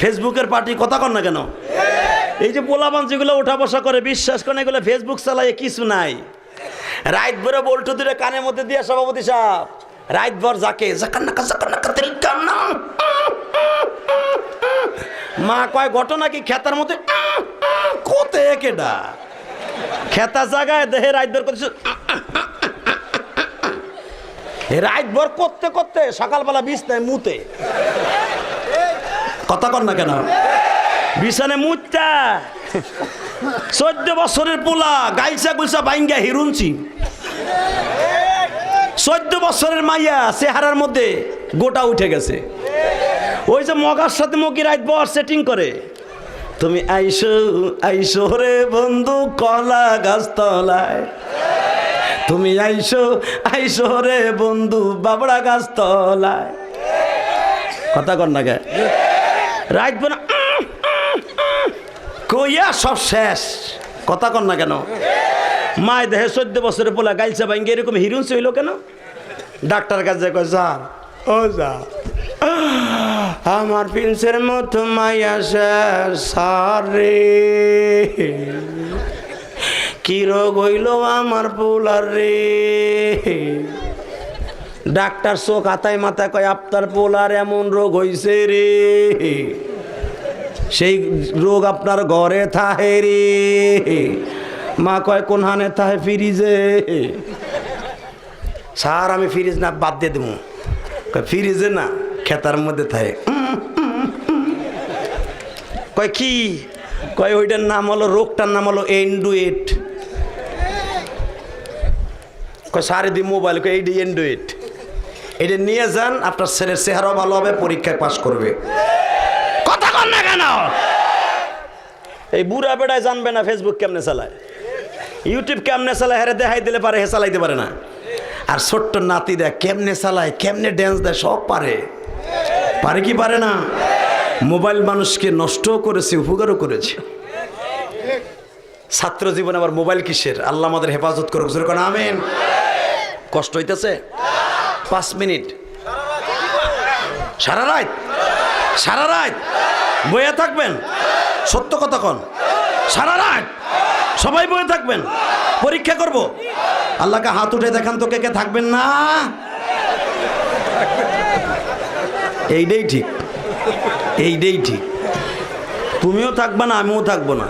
ফেসবুকের পার্টি, কথা কন না কেন? এই যে পোলাপান যেগুলো ওঠা বসা করে, বিশ্বাস করেন এগুলো ফেসবুক চালায় কিছু নাই। রাত ভরে বল্টু দূরে কানের মধ্যে দিয়ে সভাপতি সাহেব রাত ভর যাকে মা কয় ঘটনা কি খেতার মধ্যে কোতে কেডা খেতা জায়গায় দেহে রাত ভর করছে, রাত ভর করতে করতে সকালবেলা বিছনায় মুতে, কথা কন না কেন? বিছানে মুতটা 14 বছরের পোলা গাইসা গুইসা বাইঙ্গা হিরুনছি, 14 বছরের মাইয়া চেহারার মধ্যে গোটা উঠে গেছে। ওই যে মগার সাথে মগি রাত বর সেটিং করে, তুমি আইসো আইসো রে বন্ধু কলা গাছ তলায়, তুমি আইসো আইসো রে বন্ধু বাবড়া গাছ তলায়, কথা কন না গে? রাত বনা কইয়া সব শেষ, কথা কন না কেন? মায় দেহে 14 বছরের পোলা গাইলসা ভাঙ্গে এরকম হিরুনসি হইল কেন? ডাক্তার কাছে কয় যা ও যা, আমার প্রিন্সের মতো মাইয়া শেষ সারে, কি রোগ হইল আমার পোলার রে। ডাক্তার চোখ আতায় মাথায় কয় আপনার পোলার এমন রোগ হইছে রে, সেই রোগ আপনার ঘরে থাহে রে। মা কয় কোন হানে থাহে? ফ্রিজে। স্যার আমি ফ্রিজ না বাদ দিয়ে দেবো, ফ্রিজে না খেতার মধ্যে থাকে। কয় কি? কয় ওইটার নাম হলো, রোগটার নাম হলো এন্ডুয়েট। কয় সারে দি মোবাইল, কয় এইটি এন্ডুয়েট, এটা নিয়ে যান, আপনার ছেলের চেহারাও ভালো হবে, পরীক্ষায় পাস করবে, কথা কন না কেন? এই বুড়া বেড়ায় জানবে না ফেসবুক কেমনে চালায়, ইউটিউব কেমনে চালায়, হেরে দেখাই দিলে পারে, হে চালাইতে পারে না। আর ছোট্ট নাতি দেয় কেমনে চালায়, কেমনে ড্যান্স দেয়, সব পারে। পারে কি পারে না? মোবাইল মানুষকে নষ্টও করেছে, উপকারও করেছে। ছাত্র জীবনে আবার মোবাইল কিসের? আল্লাহ আমাদের হেফাজত করুক, আমিন। কষ্ট হইতেছে? 5 মিনিট সারা রাত, সারা রাত বইয়া থাকবেন? সত্য কথা কন, সারা রাত সবাই বইয়ে থাকবেন? পরীক্ষা করব, আল্লাহকে হাত উঠে দেখান তো কে কে থাকবেন না? এইটাই ঠিক, এইটাই ঠিক। তুমিও থাকবা না, আমিও থাকবো না।